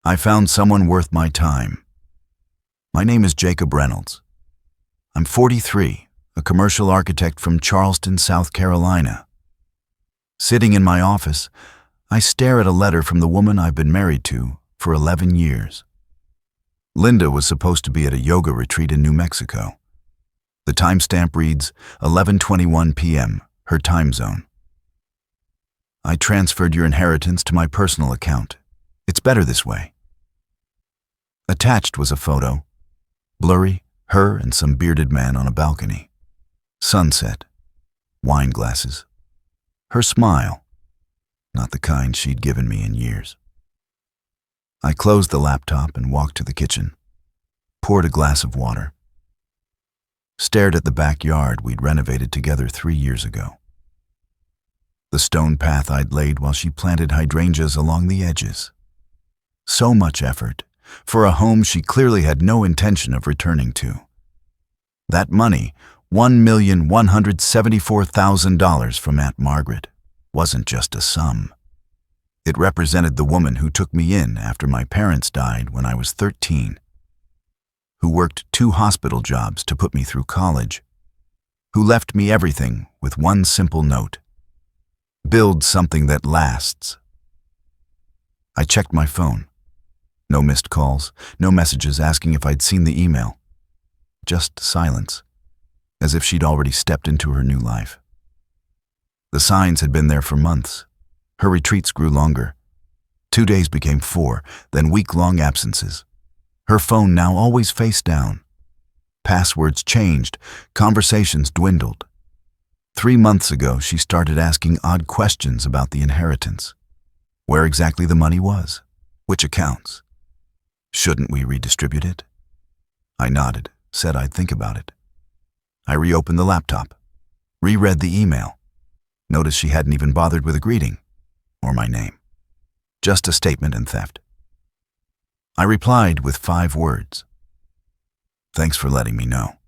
I found someone worth my time. My name is Jacob Reynolds. I'm 43, a commercial architect from Charleston, South Carolina. Sitting in my office, I stare at a letter from the woman I've been married to for 11 years. Linda was supposed to be at a yoga retreat in New Mexico. The timestamp reads 11:21 p.m., her time zone. I transferred your inheritance to my personal account. It's better this way. Attached was a photo. Blurry, her and some bearded man on a balcony. Sunset. Wine glasses. Her smile. Not the kind she'd given me in years. I closed the laptop and walked to the kitchen. Poured a glass of water. Stared at the backyard we'd renovated together 3 years ago. The stone path I'd laid while she planted hydrangeas along the edges. So much effort for a home she clearly had no intention of returning to. That money, $1,174,000 from Aunt Margaret, wasn't just a sum. It represented the woman who took me in after my parents died when I was 13, who worked 2 hospital jobs to put me through college, who left me everything with one simple note: build something that lasts. I checked my phone. No missed calls, no messages asking if I'd seen the email. Just silence, as if she'd already stepped into her new life. The signs had been there for months. Her retreats grew longer. 2 days became 4, then week-long absences. Her phone now always face down. Passwords changed, conversations dwindled. 3 months ago, she started asking odd questions about the inheritance. Where exactly the money was, which accounts. Shouldn't we redistribute it? I nodded, said I'd think about it. I reopened the laptop, reread the email. Noticed she hadn't even bothered with a greeting, or my name. Just a statement and theft. I replied with 5 words. Thanks for letting me know.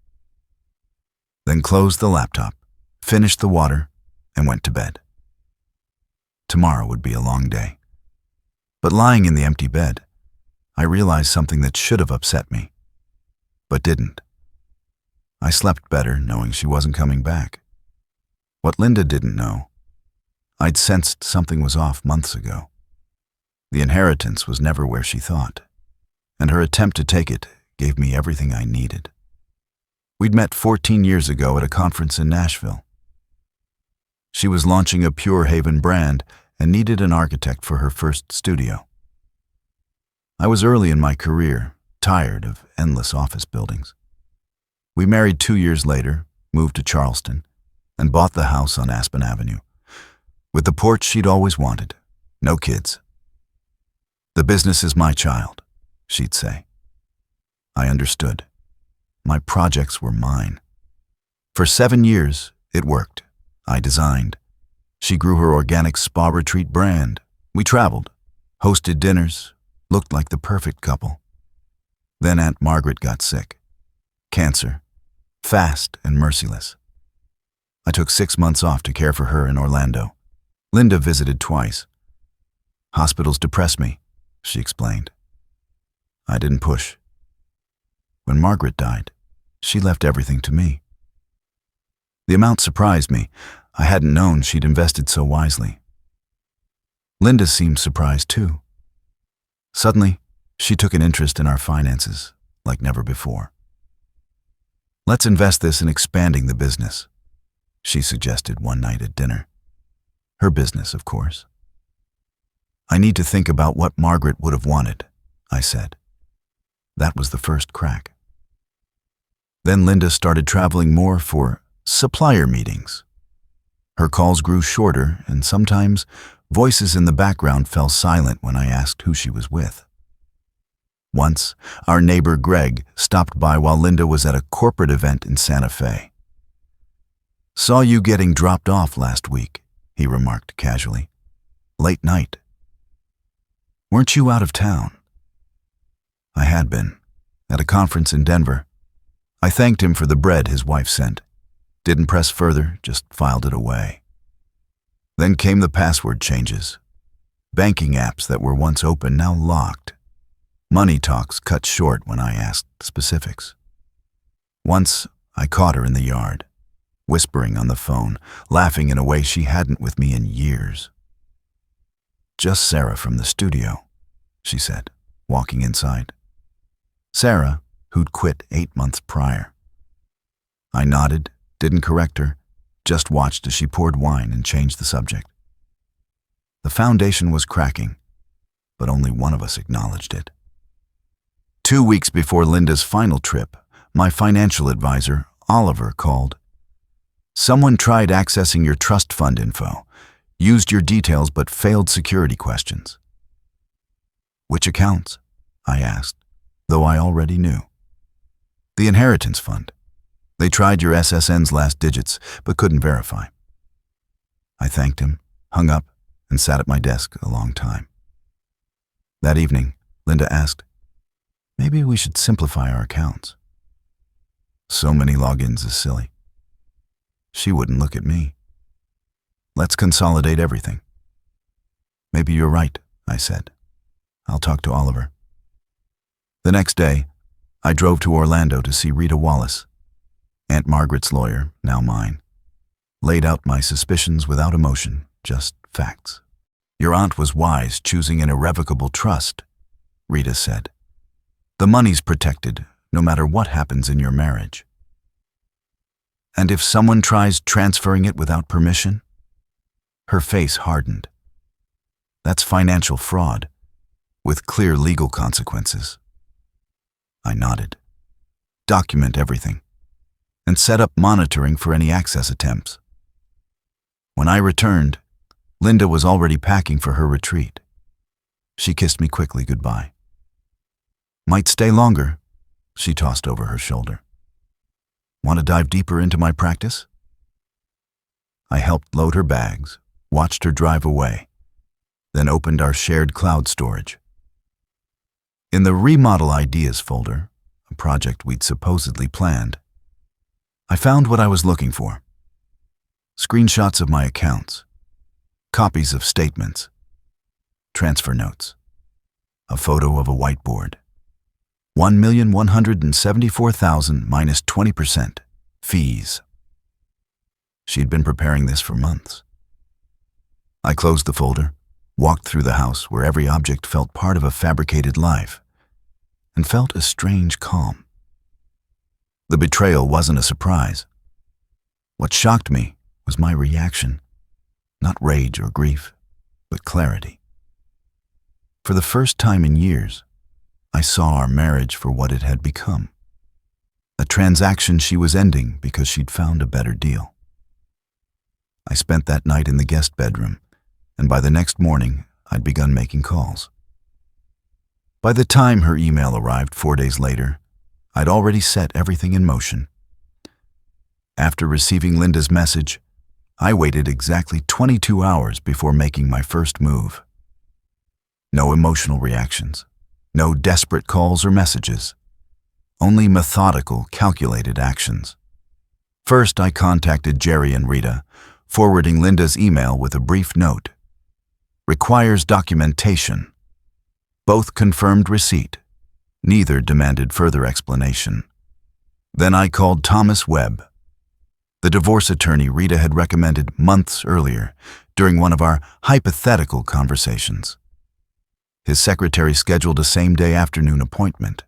Then closed the laptop, finished the water, and went to bed. Tomorrow would be a long day. But lying in the empty bed, I realized something that should have upset me, but didn't. I slept better knowing she wasn't coming back. What Linda didn't know, I'd sensed something was off months ago. The inheritance was never where she thought, and her attempt to take it gave me everything I needed. We'd met 14 years ago at a conference in Nashville. She was launching a Pure Haven brand and needed an architect for her first studio. I was early in my career, tired of endless office buildings. We married 2 years later, moved to Charleston, and bought the house on Aspen Avenue, with the porch she'd always wanted. No kids. The business is my child, she'd say. I understood. My projects were mine. For 7 years, it worked. I designed. She grew her organic spa retreat brand. We traveled, hosted dinners, looked like the perfect couple. Then Aunt Margaret got sick. Cancer. Fast and merciless. I took 6 months off to care for her in Orlando. Linda visited twice. Hospitals depress me, she explained. I didn't push. When Margaret died, she left everything to me. The amount surprised me. I hadn't known she'd invested so wisely. Linda seemed surprised too. Suddenly, she took an interest in our finances like never before. Let's invest this in expanding the business, she suggested one night at dinner. Her business, of course. I need to think about what Margaret would have wanted, I said. That was the first crack. Then Linda started traveling more for supplier meetings. Her calls grew shorter, and sometimes voices in the background fell silent when I asked who she was with. Once, our neighbor Greg stopped by while Linda was at a corporate event in Santa Fe. "Saw you getting dropped off last week," he remarked casually. "Late night. Weren't you out of town?" I had been, at a conference in Denver. I thanked him for the bread his wife sent. Didn't press further, just filed it away. Then came the password changes. Banking apps that were once open now locked. Money talks cut short when I asked specifics. Once, I caught her in the yard, whispering on the phone, laughing in a way she hadn't with me in years. "Just Sarah from the studio," she said, walking inside. Sarah, who'd quit 8 months prior. I nodded, didn't correct her, just watched as she poured wine and changed the subject. The foundation was cracking, but only one of us acknowledged it. 2 weeks before Linda's final trip, my financial advisor, Oliver, called. "Someone tried accessing your trust fund info, used your details but failed security questions." "Which accounts?" I asked, though I already knew. "The inheritance fund. They tried your SSN's last digits, but couldn't verify." I thanked him, hung up, and sat at my desk a long time. That evening, Linda asked, "Maybe we should simplify our accounts." So many logins is silly. She wouldn't look at me. "Let's consolidate everything." "Maybe you're right," I said. "I'll talk to Oliver." The next day, I drove to Orlando to see Rita Wallace, Aunt Margaret's lawyer, now mine. Laid out my suspicions without emotion, just facts. "Your aunt was wise choosing an irrevocable trust," Rita said. "The money's protected, no matter what happens in your marriage." "And if someone tries transferring it without permission?" Her face hardened. "That's financial fraud, with clear legal consequences." I nodded. "Document everything, and set up monitoring for any access attempts." When I returned, Linda was already packing for her retreat. She kissed me quickly goodbye. "Might stay longer," she tossed over her shoulder. "Want to dive deeper into my practice?" I helped load her bags, watched her drive away, then opened our shared cloud storage. In the Remodel Ideas folder, a project we'd supposedly planned, I found what I was looking for. Screenshots of my accounts, copies of statements, transfer notes, a photo of a whiteboard. 1,174,000 minus 20%, fees. She'd been preparing this for months. I closed the folder, walked through the house where every object felt part of a fabricated life, and felt a strange calm. The betrayal wasn't a surprise. What shocked me was my reaction, not rage or grief, but clarity. For the first time in years, I saw our marriage for what it had become. A transaction she was ending because she'd found a better deal. I spent that night in the guest bedroom, and by the next morning, I'd begun making calls. By the time her email arrived 4 days later, I'd already set everything in motion. After receiving Linda's message, I waited exactly 22 hours before making my first move. No emotional reactions, no desperate calls or messages, only methodical, calculated actions. First, I contacted Jerry and Rita, forwarding Linda's email with a brief note. "Requires documentation." Both confirmed receipt. Neither demanded further explanation. Then I called Thomas Webb, the divorce attorney Rita had recommended months earlier during one of our hypothetical conversations. His secretary scheduled a same-day afternoon appointment.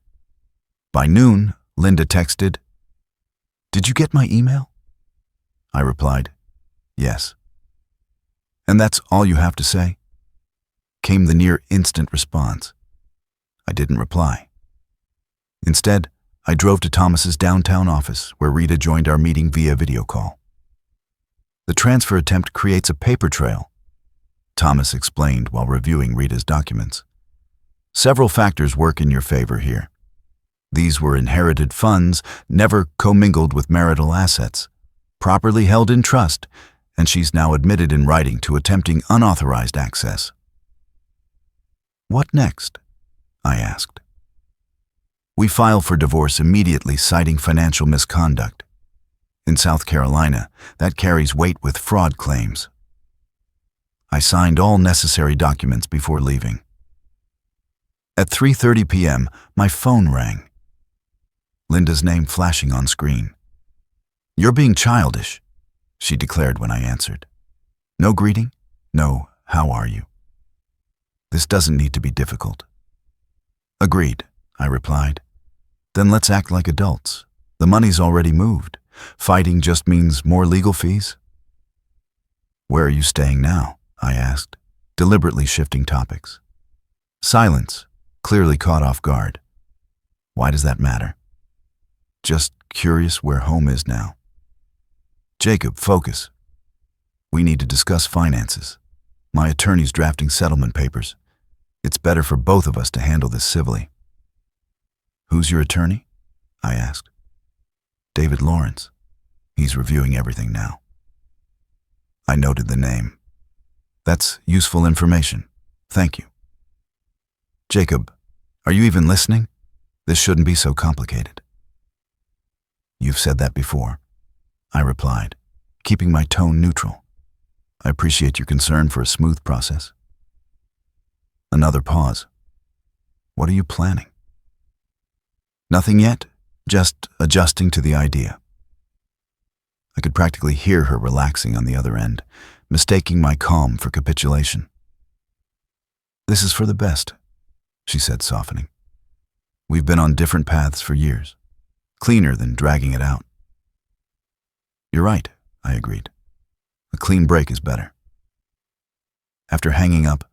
By noon, Linda texted, "Did you get my email?" I replied, "Yes." "And that's all you have to say?" Came the near-instant response. I didn't reply. Instead, I drove to Thomas's downtown office, where Rita joined our meeting via video call. "The transfer attempt creates a paper trail," Thomas explained while reviewing Rita's documents. "Several factors work in your favor here. These were inherited funds, never commingled with marital assets, properly held in trust, and she's now admitted in writing to attempting unauthorized access." "What next?" I asked. "We file for divorce immediately, citing financial misconduct. In South Carolina, that carries weight with fraud claims." I signed all necessary documents before leaving. At 3:30 p.m., my phone rang. Linda's name flashing on screen. "You're being childish," she declared when I answered. "No greeting? No, how are you? This doesn't need to be difficult." "Agreed," I replied. "Then let's act like adults. The money's already moved. Fighting just means more legal fees." "Where are you staying now?" I asked, deliberately shifting topics. Silence, clearly caught off guard. "Why does that matter?" "Just curious where home is now." "Jacob, focus. We need to discuss finances. My attorney's drafting settlement papers. It's better for both of us to handle this civilly." "Who's your attorney?" I asked. "David Lawrence. He's reviewing everything now." I noted the name. "That's useful information. Thank you." "Jacob, are you even listening? This shouldn't be so complicated." "You've said that before," I replied, keeping my tone neutral. "I appreciate your concern for a smooth process." Another pause. "What are you planning?" "Nothing yet, just adjusting to the idea." I could practically hear her relaxing on the other end, mistaking my calm for capitulation. "This is for the best," she said, softening. "We've been on different paths for years. Cleaner than dragging it out." "You're right," I agreed. "A clean break is better." After hanging up,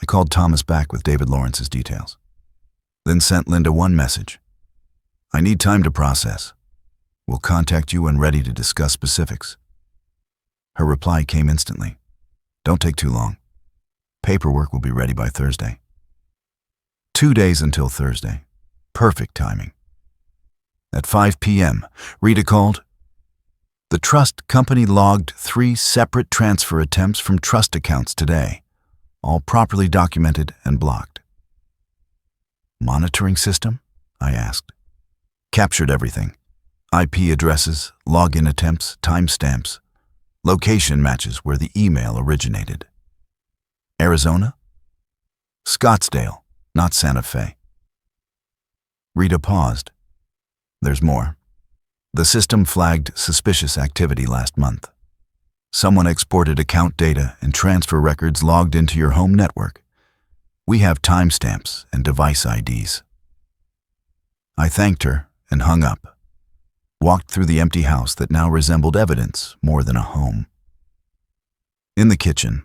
I called Thomas back with David Lawrence's details, then sent Linda one message. "I need time to process. We'll contact you when ready to discuss specifics." Her reply came instantly. "Don't take too long. Paperwork will be ready by Thursday." 2 days until Thursday. Perfect timing. At 5 p.m., Rita called. "The trust company logged 3 separate transfer attempts from trust accounts today, all properly documented and blocked." "Monitoring system?" I asked. "Captured everything. IP addresses, login attempts, timestamps, location matches where the email originated." "Arizona?" "Scottsdale, not Santa Fe." Rita paused. "There's more. The system flagged suspicious activity last month. Someone exported account data and transfer records logged into your home network. We have timestamps and device IDs." I thanked her and hung up, walked through the empty house that now resembled evidence more than a home. In the kitchen,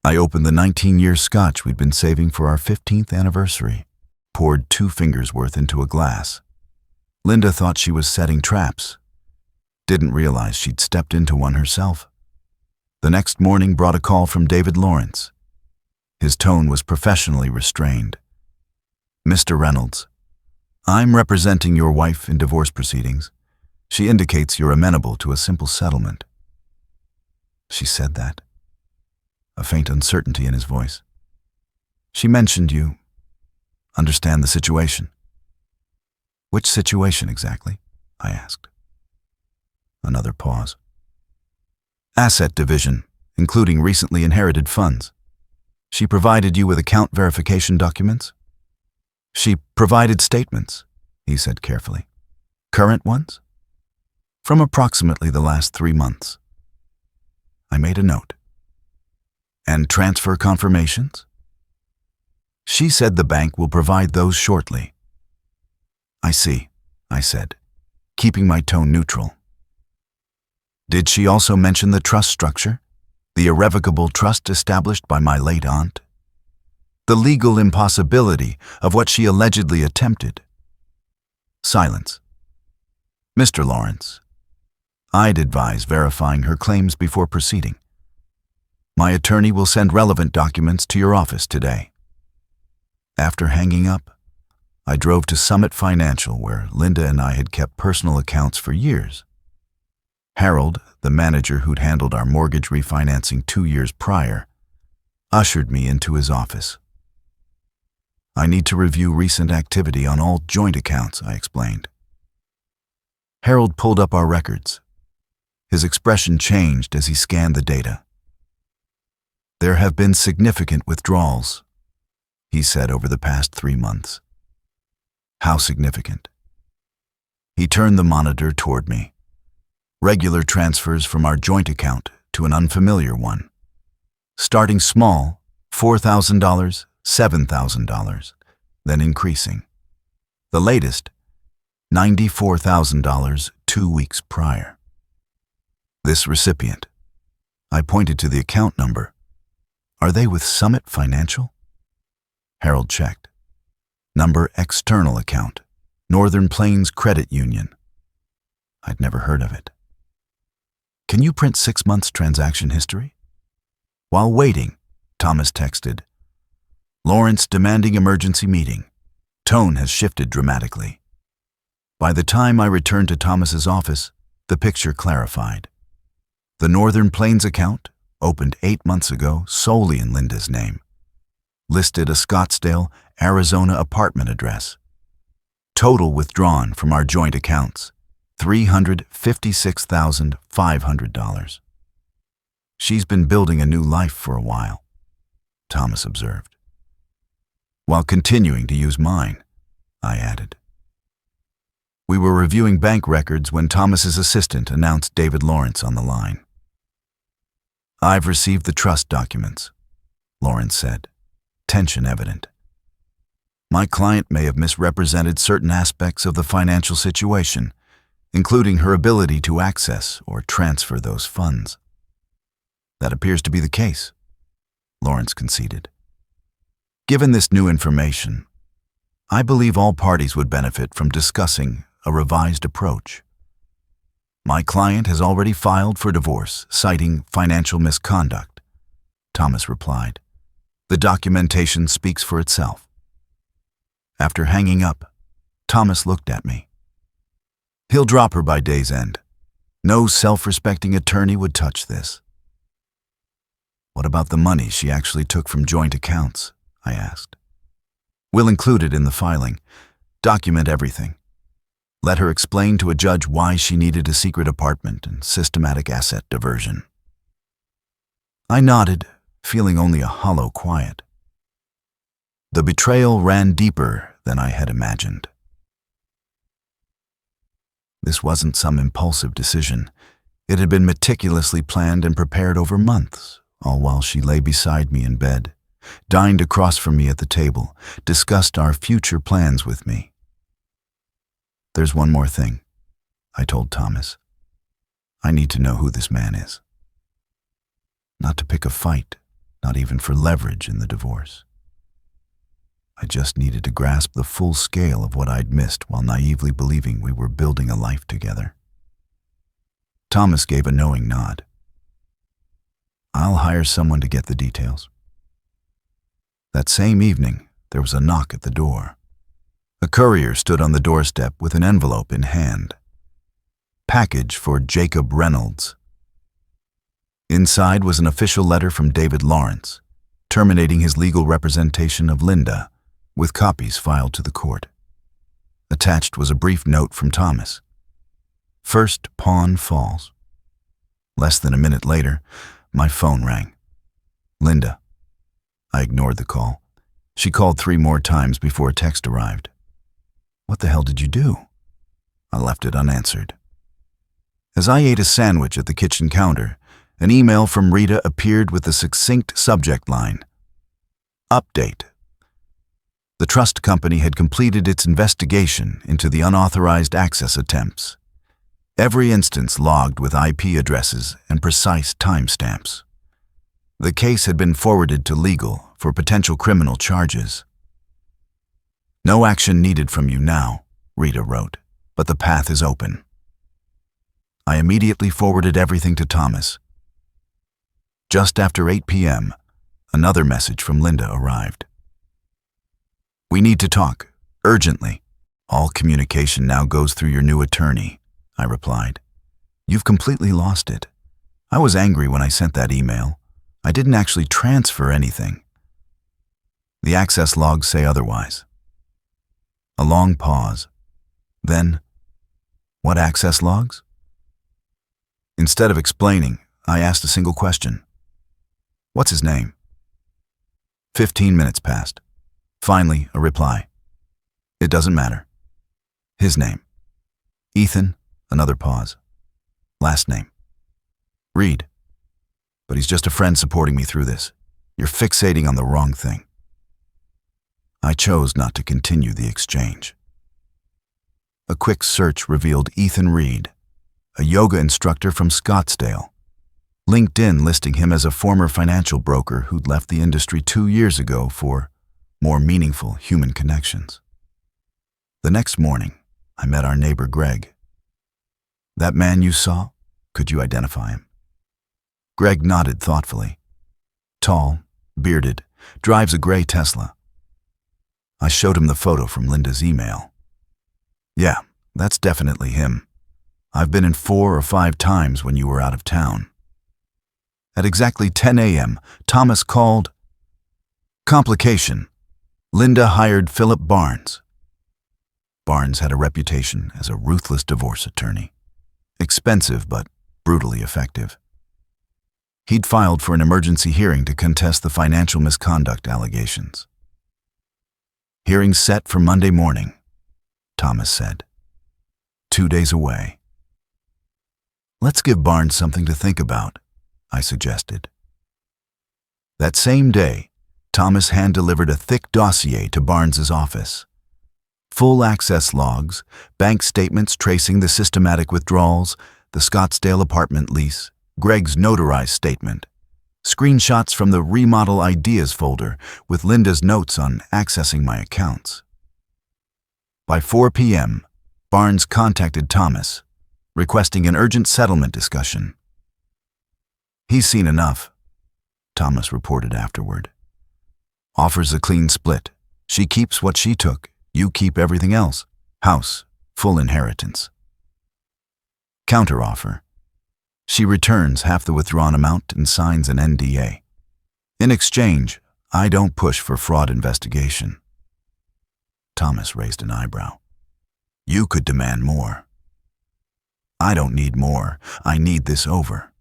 I opened the 19-year scotch we'd been saving for our 15th anniversary, poured 2 fingers worth into a glass. Linda thought she was setting traps, didn't realize she'd stepped into one herself. The next morning brought a call from David Lawrence. His tone was professionally restrained. "Mr. Reynolds, I'm representing your wife in divorce proceedings. She indicates you're amenable to a simple settlement." "She said that?" A faint uncertainty in his voice. "She mentioned you understand the situation." "Which situation exactly?" I asked. Another pause. "Asset division, including recently inherited funds. She provided you with account verification documents?" "She provided statements," he said carefully. "Current ones?" "From approximately the last 3 months." I made a note. "And transfer confirmations?" "She said the bank will provide those shortly." "I see," I said, keeping my tone neutral. "Did she also mention the trust structure? The irrevocable trust established by my late aunt? The legal impossibility of what she allegedly attempted?" Silence. "Mr. Lawrence, I'd advise verifying her claims before proceeding. My attorney will send relevant documents to your office today." After hanging up, I drove to Summit Financial, where Linda and I had kept personal accounts for years. Harold, the manager who'd handled our mortgage refinancing 2 years prior, ushered me into his office. "I need to review recent activity on all joint accounts," I explained. Harold pulled up our records. His expression changed as he scanned the data. "There have been significant withdrawals," he said, over the past 3 months. How significant? He turned the monitor toward me. Regular transfers from our joint account to an unfamiliar one. Starting small, $4,000, $7,000, then increasing. The latest, $94,000 2 weeks prior. This recipient. I pointed to the account number. Are they with Summit Financial? Harold checked. Number external account, Northern Plains Credit Union. I'd never heard of it. Can you print 6 months transaction history? While waiting, Thomas texted, Lawrence demanding emergency meeting. Tone has shifted dramatically. By the time I returned to Thomas's office, the picture clarified. The Northern Plains account, opened 8 months ago solely in Linda's name, listed a Scottsdale, Arizona apartment address. Total withdrawn from our joint accounts, $356,500. She's been building a new life for a while, Thomas observed. While continuing to use mine, I added. We were reviewing bank records when Thomas's assistant announced David Lawrence on the line. I've received the trust documents, Lawrence said, tension evident. My client may have misrepresented certain aspects of the financial situation, including her ability to access or transfer those funds. That appears to be the case, Lawrence conceded. Given this new information, I believe all parties would benefit from discussing a revised approach. My client has already filed for divorce, citing financial misconduct, Thomas replied. The documentation speaks for itself. After hanging up, Thomas looked at me. He'll drop her by day's end. No self-respecting attorney would touch this. What about the money she actually took from joint accounts? I asked. We'll include it in the filing. Document everything. Let her explain to a judge why she needed a secret apartment and systematic asset diversion. I nodded, feeling only a hollow quiet. The betrayal ran deeper than I had imagined. This wasn't some impulsive decision. It had been meticulously planned and prepared over months, all while she lay beside me in bed, dined across from me at the table, discussed our future plans with me. There's one more thing, I told Thomas. I need to know who this man is. Not to pick a fight, not even for leverage in the divorce. I just needed to grasp the full scale of what I'd missed while naively believing we were building a life together. Thomas gave a knowing nod. I'll hire someone to get the details. That same evening, there was a knock at the door. A courier stood on the doorstep with an envelope in hand. Package for Jacob Reynolds. Inside was an official letter from David Lawrence, terminating his legal representation of Linda, with copies filed to the court. Attached was a brief note from Thomas. First pawn falls. Less than a minute later, my phone rang. Linda. I ignored the call. She called 3 more times before a text arrived. What the hell did you do? I left it unanswered. As I ate a sandwich at the kitchen counter, an email from Rita appeared with the succinct subject line. Update. The trust company had completed its investigation into the unauthorized access attempts. Every instance logged with IP addresses and precise timestamps. The case had been forwarded to legal for potential criminal charges. No action needed from you now, Rita wrote, but the path is open. I immediately forwarded everything to Thomas. Just after 8 p.m., another message from Linda arrived. We need to talk, urgently. All communication now goes through your new attorney, I replied. You've completely lost it. I was angry when I sent that email. I didn't actually transfer anything. The access logs say otherwise. A long pause. Then, what access logs? Instead of explaining, I asked a single question. What's his name? 15 minutes passed. Finally, a reply. It doesn't matter. His name. Ethan, another pause. Last name. Reed. But he's just a friend supporting me through this. You're fixating on the wrong thing. I chose not to continue the exchange. A quick search revealed Ethan Reed, a yoga instructor from Scottsdale. LinkedIn listing him as a former financial broker who'd left the industry 2 years ago for more meaningful human connections. The next morning, I met our neighbor Greg. That man you saw, could you identify him? Greg nodded thoughtfully. Tall, bearded, drives a gray Tesla. I showed him the photo from Linda's email. Yeah, that's definitely him. I've been in 4 or 5 times when you were out of town. At exactly 10 a.m., Thomas called. Complication. Linda hired Philip Barnes. Barnes had a reputation as a ruthless divorce attorney. Expensive but brutally effective. He'd filed for an emergency hearing to contest the financial misconduct allegations. Hearing set for Monday morning, Thomas said. 2 days away. Let's give Barnes something to think about, I suggested. That same day, Thomas hand-delivered a thick dossier to Barnes's office. Full access logs, bank statements tracing the systematic withdrawals, the Scottsdale apartment lease, Greg's notarized statement, screenshots from the Remodel Ideas folder with Linda's notes on accessing my accounts. By 4 p.m., Barnes contacted Thomas, requesting an urgent settlement discussion. He's seen enough, Thomas reported afterward. Offers a clean split. She keeps what she took. You keep everything else. House, full inheritance. Counteroffer. She returns half the withdrawn amount and signs an NDA. In exchange, I don't push for fraud investigation. Thomas raised an eyebrow. You could demand more. I don't need more. I need this over.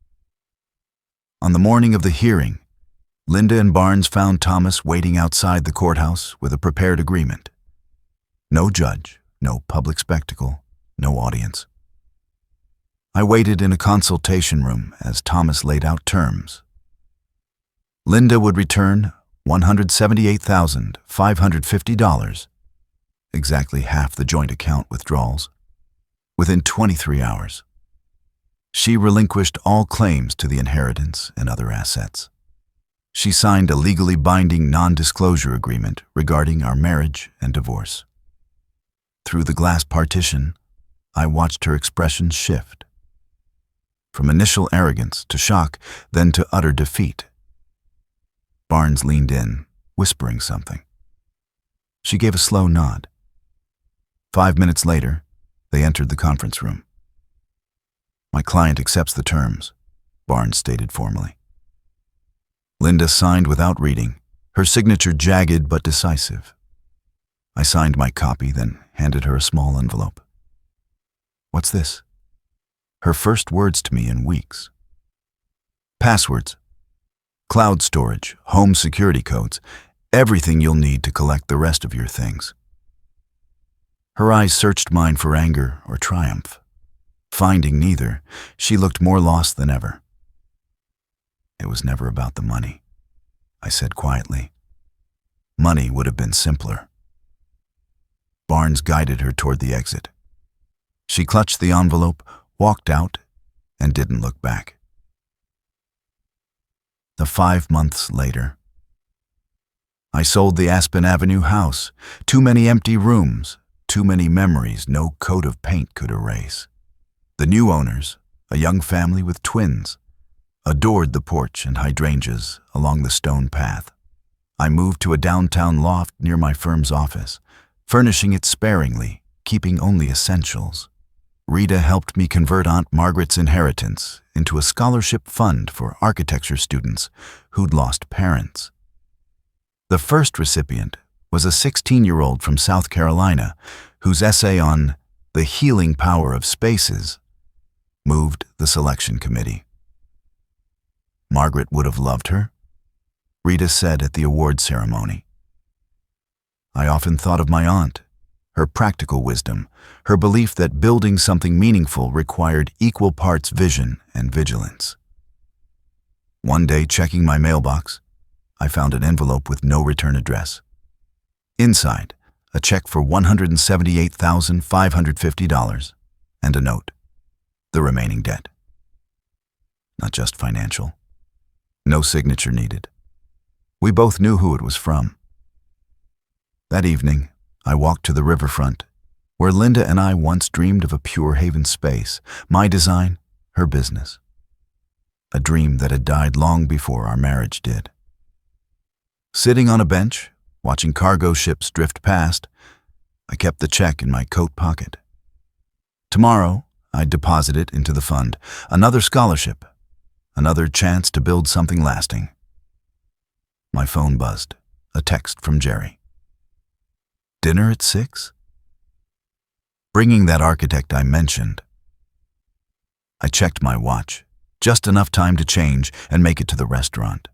On the morning of the hearing, Linda and Barnes found Thomas waiting outside the courthouse with a prepared agreement. No judge, no public spectacle, no audience. I waited in a consultation room as Thomas laid out terms. Linda would return $178,550, exactly half the joint account withdrawals, within 23 hours. She relinquished all claims to the inheritance and other assets. She signed a legally binding non-disclosure agreement regarding our marriage and divorce. Through the glass partition, I watched her expression shift. From initial arrogance to shock, then to utter defeat. Barnes leaned in, whispering something. She gave a slow nod. 5 minutes later, they entered the conference room. My client accepts the terms, Barnes stated formally. Linda signed without reading, her signature jagged but decisive. I signed my copy, then handed her a small envelope. What's this? Her first words to me in weeks. Passwords, cloud storage, home security codes, everything you'll need to collect the rest of your things. Her eyes searched mine for anger or triumph. Finding neither, she looked more lost than ever. It was never about the money, I said quietly. Money would have been simpler. Barnes guided her toward the exit. She clutched the envelope, walked out, and didn't look back. 5 months later, I sold the Aspen Avenue house. Too many empty rooms, too many memories no coat of paint could erase. The new owners, a young family with twins, adored the porch and hydrangeas along the stone path. I moved to a downtown loft near my firm's office, furnishing it sparingly, keeping only essentials. Rita helped me convert Aunt Margaret's inheritance into a scholarship fund for architecture students who'd lost parents. The first recipient was a 16-year-old from South Carolina whose essay on the healing power of spaces moved the selection committee. Margaret would have loved her, Rita said at the award ceremony. I often thought of my aunt, her practical wisdom, her belief that building something meaningful required equal parts vision and vigilance. One day, checking my mailbox, I found an envelope with no return address. Inside, a check for $178,550 and a note, the remaining debt. Not just financial. No signature needed. We both knew who it was from. That evening, I walked to the riverfront, where Linda and I once dreamed of a Pure Haven space, my design, her business. A dream that had died long before our marriage did. Sitting on a bench, watching cargo ships drift past, I kept the check in my coat pocket. Tomorrow, I'd deposit it into the fund, another scholarship, another chance to build something lasting. My phone buzzed, a text from Jerry. Dinner at 6? Bringing that architect I mentioned. I checked my watch, just enough time to change and make it to the restaurant.